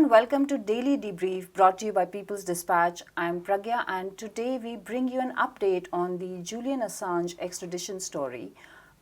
welcome to Daily Debrief brought to you by People's Dispatch. I'm Pragya and today we bring you an update on the Julian Assange extradition story,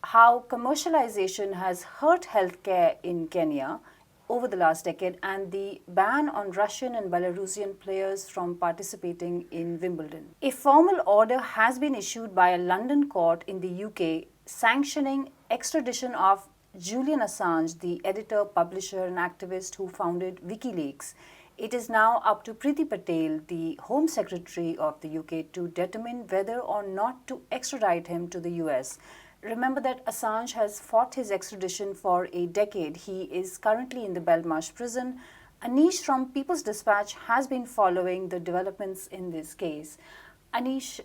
how commercialization has hurt healthcare in Kenya over the last decade, and the ban on Russian and Belarusian players from participating in Wimbledon. A formal order has been issued by a London court in the UK sanctioning extradition of Julian Assange, the editor, publisher, and activist who founded WikiLeaks. It is now up to Priti Patel, the Home Secretary of the UK, to determine whether or not to extradite him to the US. Remember that Assange has fought his extradition for a decade. He is currently in the Belmarsh prison. Anish from People's Dispatch has been following the developments in this case. Anish,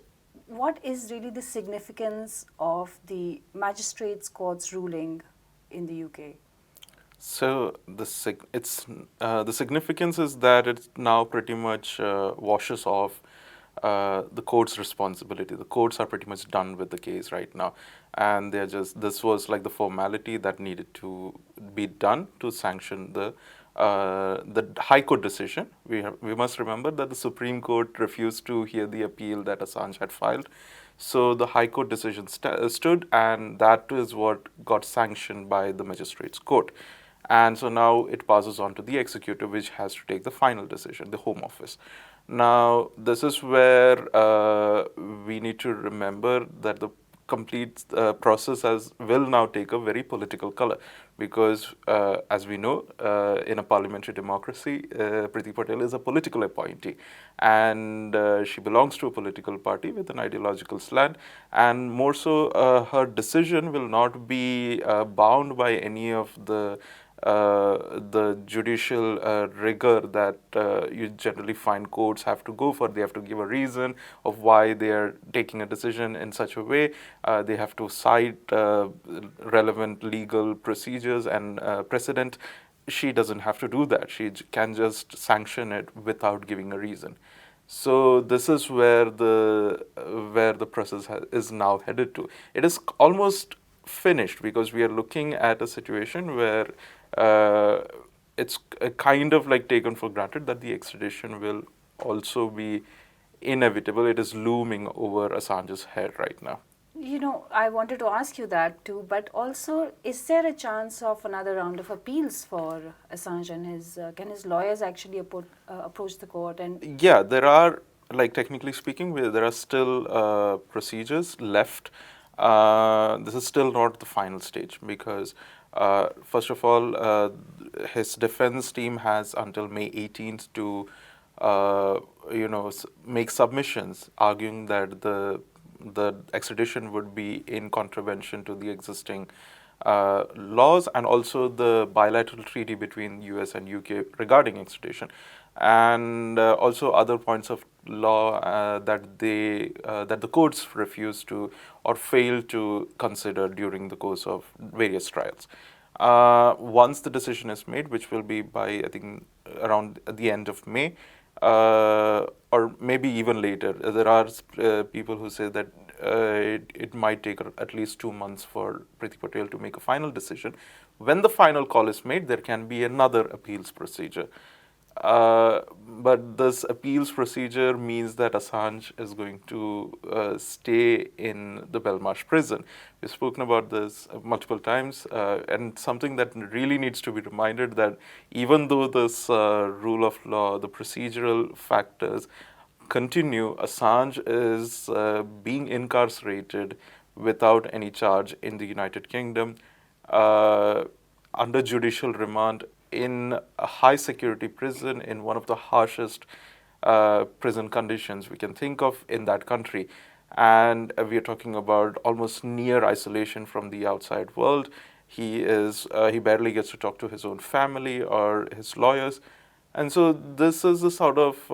what is really the significance of the magistrates' court's ruling in the UK? So the significance is that it now pretty much washes off the court's responsibility. The courts are pretty much done with the case right now, and this was like the formality that needed to be done to sanction the High Court decision. We must remember that the Supreme Court refused to hear the appeal that Assange had filed. So the High Court decision stood, and that is what got sanctioned by the Magistrates Court. And so now it passes on to the executive, which has to take the final decision, the Home Office. Now, this is where we need to remember that the complete process will now take a very political color, because as we know, in a parliamentary democracy, Priti Patel is a political appointee, and she belongs to a political party with an ideological slant, and more so, her decision will not be bound by any of the judicial rigor that you generally find courts have to go for. They have to give a reason of why they are taking a decision in such a way. They have to cite relevant legal procedures and precedent. She doesn't have to do that. She can just sanction it without giving a reason. So this is where the process is now headed to. It is almost finished, because we are looking at a situation where it's kind of like taken for granted that the extradition will also be inevitable. It is looming over Assange's head right now. You know, I wanted to ask you that too, but also, is there a chance of another round of appeals for Assange and can his lawyers actually approach the court? And yeah, there are, like technically speaking, there are still procedures left. This is still not the final stage, because first of all, his defense team has until May 18th to make submissions arguing that the extradition would be in contravention to the existing laws, and also the bilateral treaty between US and UK regarding extradition, and also other points of law that the courts refuse to or fail to consider during the course of various trials. Once the decision is made, which will be by, I think, around the end of May, or maybe even later. There are people who say that it might take at least 2 months for Priti Patel to make a final decision. When the final call is made, there can be another appeals procedure. But this appeals procedure means that Assange is going to stay in the Belmarsh prison. We've spoken about this multiple times, and something that really needs to be reminded, that even though this rule of law, the procedural factors continue, Assange is being incarcerated without any charge in the United Kingdom, under judicial remand, in a high security prison, in one of the harshest prison conditions we can think of in that country. And we are talking about almost near isolation from the outside world. He barely gets to talk to his own family or his lawyers. And so this is the sort of,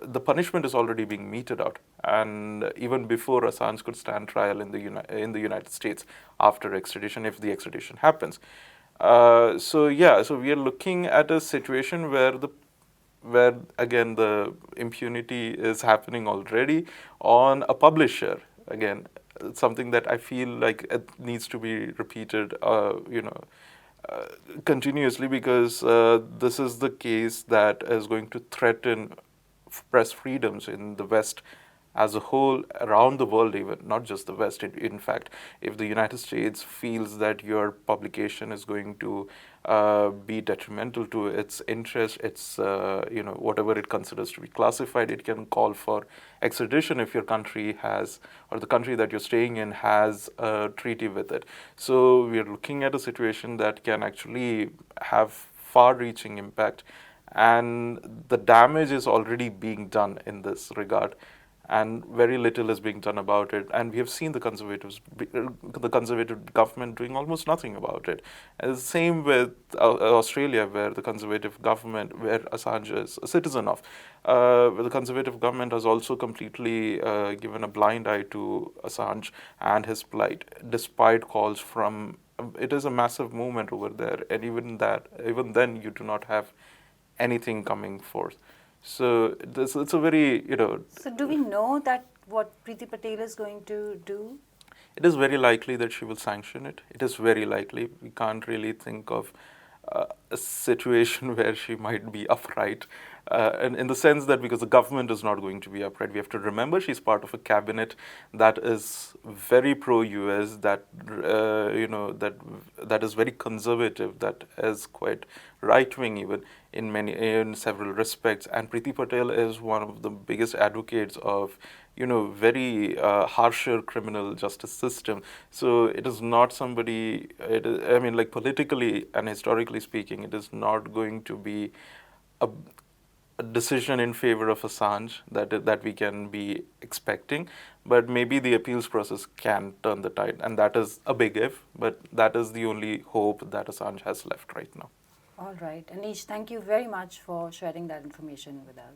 the punishment is already being meted out. And even before Assange could stand trial in the United States after extradition, if the extradition happens. So we are looking at a situation where again the impunity is happening already on a publisher. Again, something that I feel like it needs to be repeated, continuously, because this is the case that is going to threaten press freedoms in the West as a whole, around the world even, not just the West. In fact, if the United States feels that your publication is going to be detrimental to its interest, its, whatever it considers to be classified, it can call for extradition if your country has, or the country that you're staying in has a treaty with it. So we're looking at a situation that can actually have far-reaching impact, and the damage is already being done in this regard, and very little is being done about it. And we have seen the conservative government doing almost nothing about it. And the same with Australia, where the conservative government, where Assange is a citizen of, where the conservative government has also completely given a blind eye to Assange and his plight, despite calls from. It is a massive movement over there, and even then, you do not have anything coming forth. So it's a very, So do we know that what Preeti Patel is going to do? it is very likely that she will sanction it. It is very likely. We can't really think of a situation where she might be upright. And in the sense that, because the government is not going to be upright, we have to remember she's part of a cabinet that is very pro-US, that that is very conservative, that is quite right-wing even in several respects. And Preeti Patel is one of the biggest advocates of very harsher criminal justice system. So it is not somebody. Like politically and historically speaking, it is not going to be a decision in favor of Assange that we can be expecting, but maybe the appeals process can turn the tide, and that is a big if, but that is the only hope that Assange has left right now. All right. Anish, thank you very much for sharing that information with us.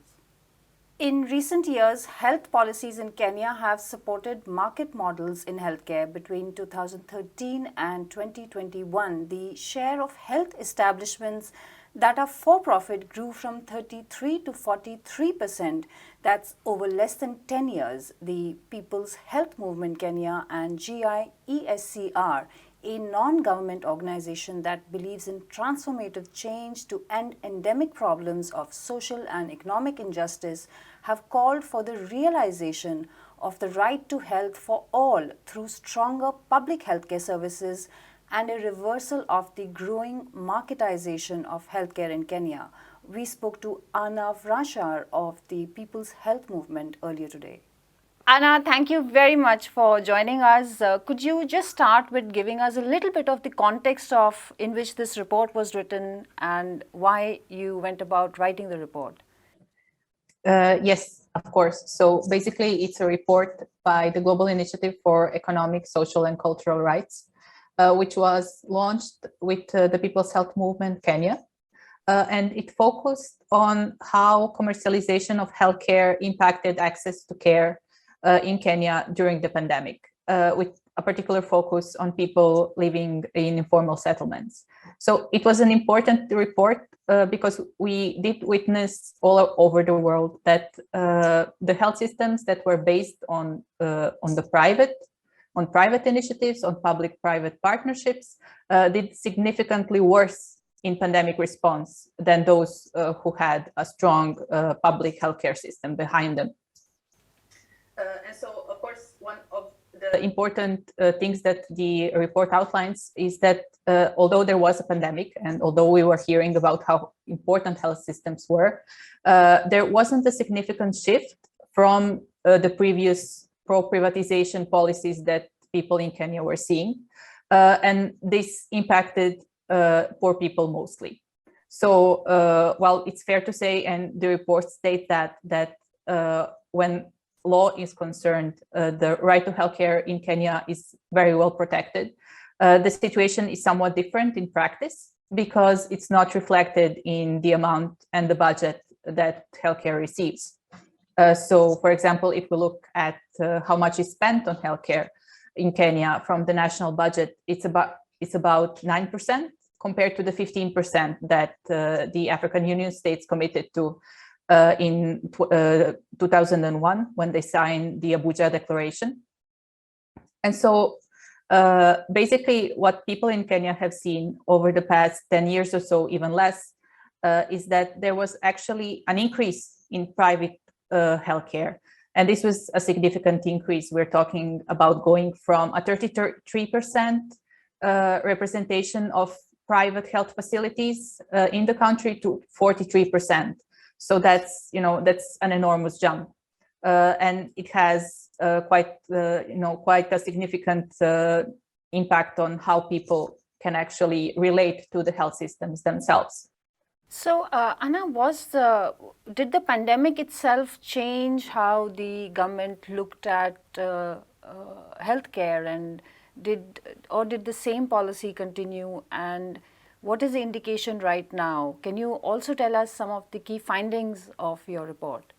In recent years, health policies in Kenya have supported market models in healthcare. Between 2013 and 2021, the share of health establishments that are for-profit grew from 33 to 43%. That's over less than 10 years. The People's Health Movement Kenya and GIESCR, a non-government organization that believes in transformative change to end endemic problems of social and economic injustice, have called for the realization of the right to health for all through stronger public healthcare services and a reversal of the growing marketization of healthcare in Kenya. We spoke to Arnav Rashar of the People's Health Movement earlier today. Anna, thank you very much for joining us. Could you just start with giving us a little bit of the context of in which this report was written and why you went about writing the report? Yes, of course. So basically, it's a report by the Global Initiative for Economic, Social and Cultural Rights, which was launched with the People's Health Movement Kenya. And it focused on how commercialization of healthcare impacted access to care in Kenya during the pandemic, with a particular focus on people living in informal settlements. So it was an important report because we did witness all over the world that the health systems that were based on private initiatives, on public-private partnerships, did significantly worse in pandemic response than those who had a strong public healthcare system behind them. And so, of course, one of the important things that the report outlines is that although there was a pandemic and although we were hearing about how important health systems were, there wasn't a significant shift from the previous pro-privatization policies that people in Kenya were seeing. And this impacted poor people mostly. So while it's fair to say, and the report states that when law is concerned, the right to healthcare in Kenya is very well protected. The situation is somewhat different in practice because it's not reflected in the amount and the budget that healthcare receives. So, for example, if we look at how much is spent on healthcare in Kenya from the national budget, it's about 9% compared to the 15% that the African Union states committed to in 2001 when they signed the Abuja Declaration. And so Basically, what people in Kenya have seen over the past 10 years or so, even less, is that there was actually an increase in private healthcare. And this was a significant increase. We're talking about going from a 33% representation of private health facilities in the country to 43%. So that's an enormous jump, and it has quite a significant impact on how people can actually relate to the health systems themselves. So, Anna, did the pandemic itself change how the government looked at healthcare, and did the same policy continue? And what is the indication right now? Can you also tell us some of the key findings of your report?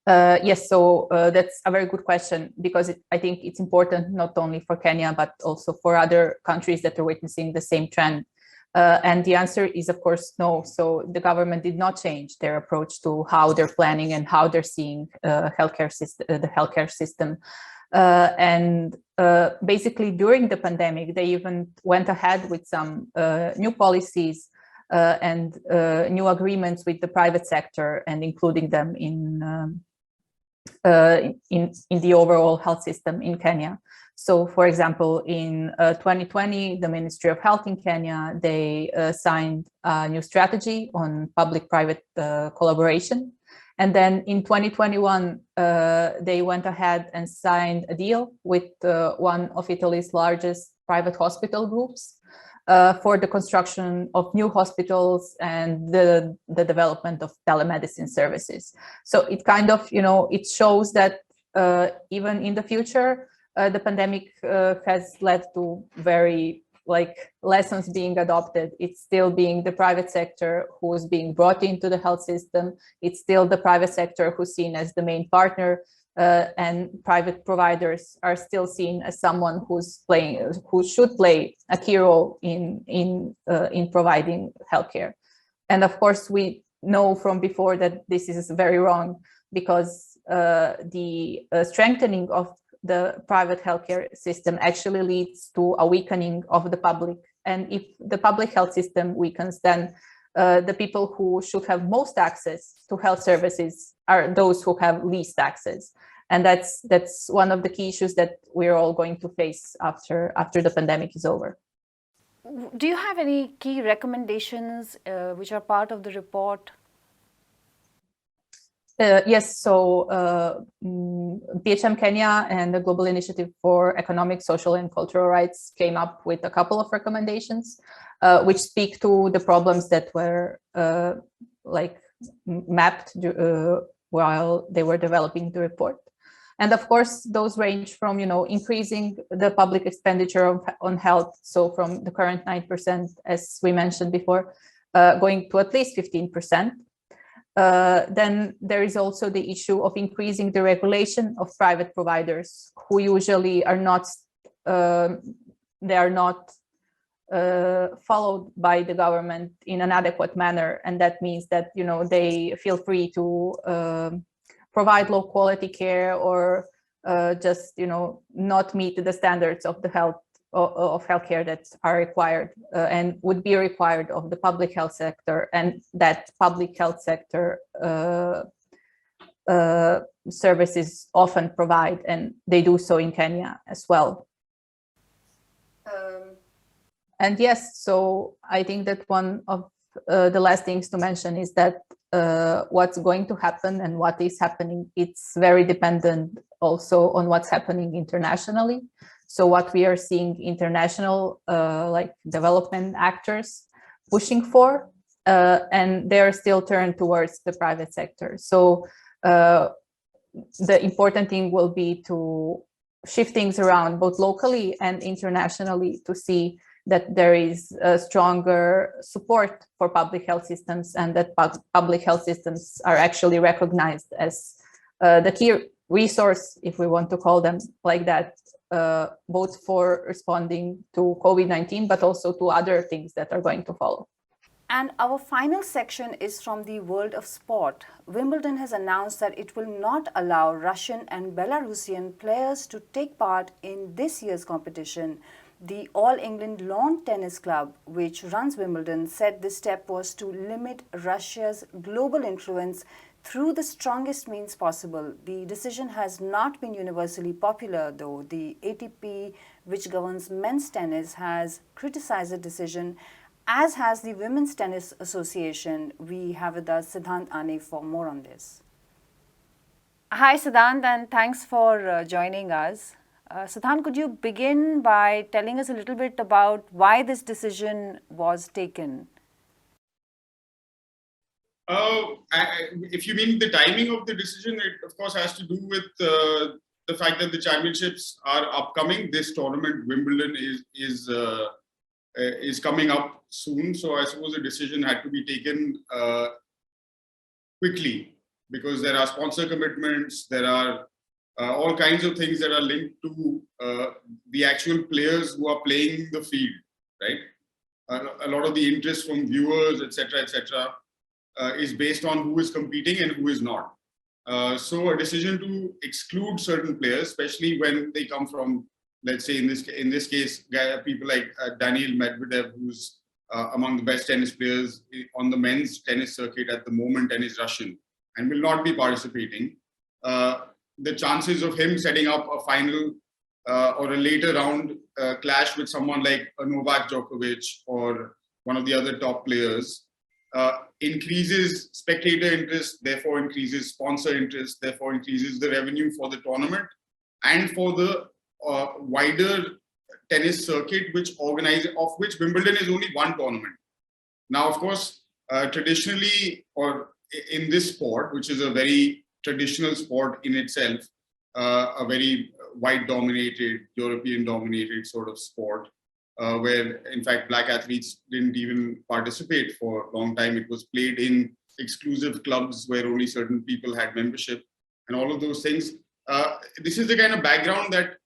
Yes, so that's a very good question, because I think it's important not only for Kenya, but also for other countries that are witnessing the same trend. And the answer is, of course, no. So the government did not change their approach to how they're planning and how they're seeing the healthcare system. And basically, during the pandemic, they even went ahead with some new policies and new agreements with the private sector, and including them in the overall health system in Kenya. So, for example, in 2020, the Ministry of Health in Kenya, they signed a new strategy on public-private collaboration. And then in 2021, they went ahead and signed a deal with one of Italy's largest private hospital groups for the construction of new hospitals and the development of telemedicine services. So it kind of, it shows that even in the future, the pandemic has led to very lessons being adopted. It's still being the private sector who is being brought into the health system. It's still the private sector who's seen as the main partner, and private providers are still seen as someone who should play a key role in providing healthcare. And of course, we know from before that this is very wrong, because the strengthening of the private healthcare system actually leads to a weakening of the public. And if the public health system weakens, then the people who should have most access to health services are those who have least access. And that's one of the key issues that we're all going to face after the pandemic is over. Do you have any key recommendations which are part of the report? Yes, so PHM Kenya and the Global Initiative for Economic, Social and Cultural Rights came up with a couple of recommendations which speak to the problems that were mapped while they were developing the report. And of course, those range from, increasing the public expenditure on health, so from the current 9%, as we mentioned before, going to at least 15%. Then there is also the issue of increasing the regulation of private providers, who usually are not followed by the government in an adequate manner, and that means that they feel free to provide low quality care, or just not meet the standards of the healthcare that are required and would be required of the public health sector, and that public health sector services often provide, and they do so in Kenya as well. And yes, so I think that one of the last things to mention is that what's going to happen and what is happening, it's very dependent also on what's happening internationally. So what we are seeing international development actors pushing for, and they're still turned towards the private sector. So the important thing will be to shift things around both locally and internationally to see that there is a stronger support for public health systems, and that public health systems are actually recognized as the key resource, if we want to call them like that, both for responding to COVID-19, but also to other things that are going to follow. And our final section is from the world of sport. Wimbledon has announced that it will not allow Russian and Belarusian players to take part in this year's competition. The All England Lawn Tennis Club, which runs Wimbledon, said this step was to limit Russia's global influence through the strongest means possible. The decision has not been universally popular, though. The ATP, which governs men's tennis, has criticized the decision, as has the Women's Tennis Association. We have with us Siddhant Ane for more on this. Hi, Siddhant, and thanks for joining us. Siddhant, could you begin by telling us a little bit about why this decision was taken? If you mean the timing of the decision, it of course has to do with the fact that the championships are upcoming. This tournament, Wimbledon, is coming up soon. So I suppose a decision had to be taken quickly, because there are sponsor commitments, there are all kinds of things that are linked to the actual players who are playing the field, right? A lot of the interest from viewers, etc., is based on who is competing and who is not. So a decision to exclude certain players, especially when they come from, let's say in this case, people like Daniil Medvedev, who's among the best tennis players on the men's tennis circuit at the moment and is Russian and will not be participating. The chances of him setting up a final or a later round clash with someone like Novak Djokovic or one of the other top players increases spectator interest, therefore increases sponsor interest, therefore increases the revenue for the tournament and for the wider tennis circuit, which Wimbledon is only one tournament. Now, of course, traditionally, or in this sport, which is a very traditional sport in itself, a very white-dominated, European-dominated sort of sport, where, in fact, black athletes didn't even participate for a long time. It was played in exclusive clubs where only certain people had membership and all of those things. This is the kind of background that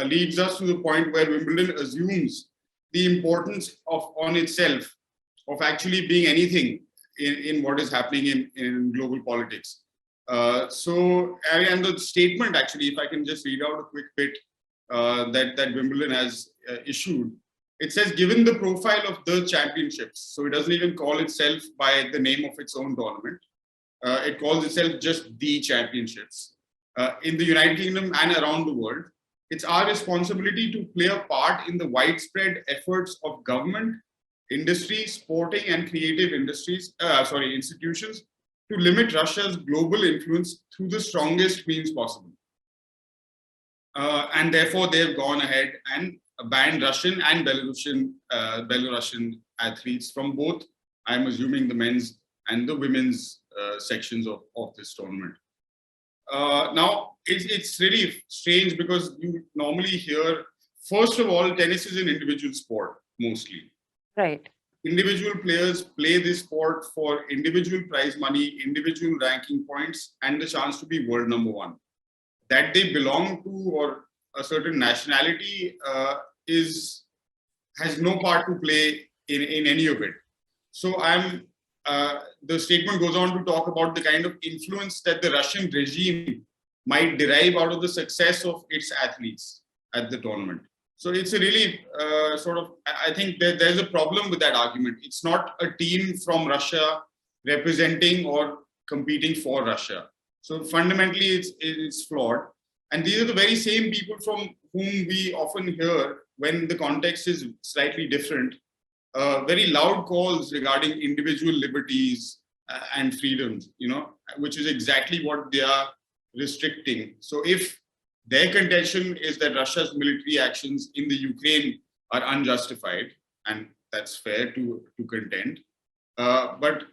leads us to the point where Wimbledon assumes the importance on itself of actually being anything in what is happening in global politics. And the statement, actually, if I can just read out a quick bit that Wimbledon has issued, it says, given the profile of the championships, so it doesn't even call itself by the name of its own tournament. It calls itself just the championships. In the United Kingdom and around the world, it's our responsibility to play a part in the widespread efforts of government, industry, sporting and creative institutions to limit Russia's global influence through the strongest means possible. And therefore, they've gone ahead and banned Russian and Belarusian athletes from both, I'm assuming, the men's and the women's sections of this tournament. Now, it's really strange because you normally hear, first of all, tennis is an individual sport, mostly. Right. Individual players play this sport for individual prize money, individual ranking points, and the chance to be world number one. That they belong to or a certain nationality has no part to play in any of it. So the statement goes on to talk about the kind of influence that the Russian regime might derive out of the success of its athletes at the tournament. So it's a really I think there's a problem with that argument. It's not a team from Russia representing or competing for Russia. So fundamentally, it's flawed. And these are the very same people from whom we often hear, when the context is slightly different, very loud calls regarding individual liberties and freedoms, which is exactly what they are restricting. So if their contention is that Russia's military actions in the Ukraine are unjustified, and that's fair to contend, but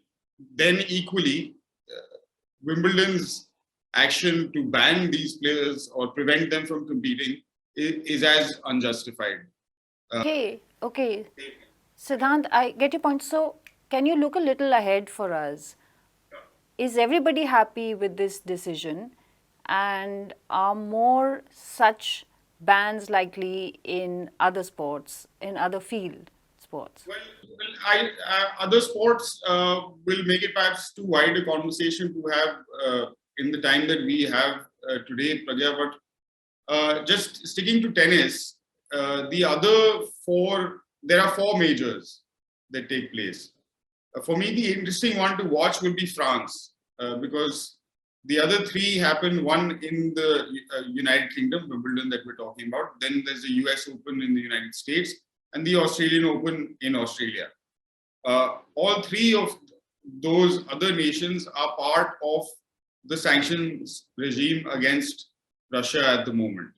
then equally, Wimbledon's action to ban these players or prevent them from competing is as unjustified. Okay. Siddhant, I get your point. So, can you look a little ahead for us? Is everybody happy with this decision? And are more such bans likely in other sports, in other fields, sports? Other sports will make it perhaps too wide a conversation to have in the time that we have today, Pragya. But just sticking to tennis, the other there are four majors that take place. For me, the interesting one to watch will be France, because the other three happen, one in the United Kingdom, Wimbledon that we're talking about. Then there's the US Open in the United States and the Australian Open in Australia. All three of those other nations are part of the sanctions regime against Russia at the moment,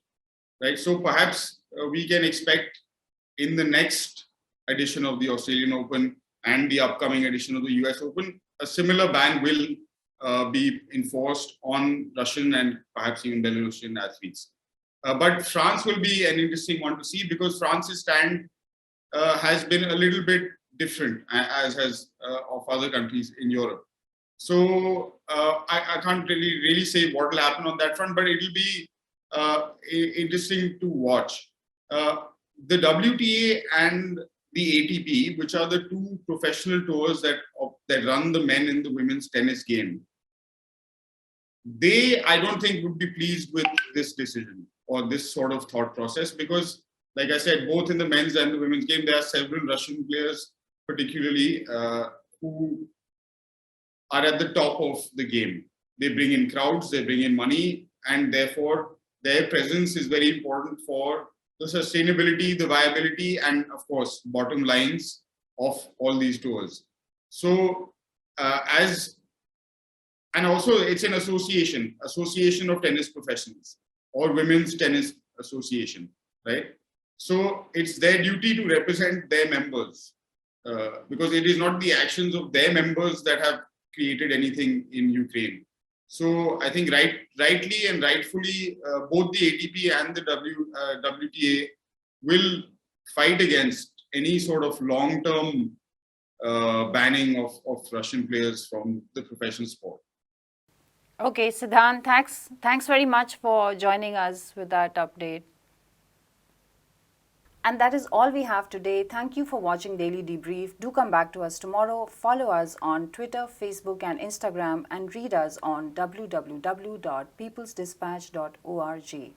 right? So perhaps we can expect in the next edition of the Australian Open and the upcoming edition of the US Open, a similar ban will be enforced on Russian and perhaps even Belarusian athletes. But France will be an interesting one to see, because France's stand has been a little bit different, as has of other countries in Europe. So I can't really say what will happen on that front, but it will be interesting to watch. The WTA and the ATP, which are the two professional tours that run the men and the women's tennis game, I don't think would be pleased with this decision or this sort of thought process, because, like I said, both in the men's and the women's game, there are several Russian players, particularly, who are at the top of the game. They bring in crowds, they bring in money, and therefore their presence is very important for the sustainability, the viability, and of course, bottom lines of all these tours. So, and also it's an association of tennis professionals, or women's tennis association, right? So it's their duty to represent their members, because it is not the actions of their members that have created anything in Ukraine. So I think rightly and rightfully, both the ATP and the WTA will fight against any sort of long-term banning of Russian players from the professional sport. Okay, Siddhant, thanks very much for joining us with that update. And that is all we have today. Thank you for watching Daily Debrief. Do come back to us tomorrow. Follow us on Twitter, Facebook, and Instagram, and read us on www.peoplesdispatch.org.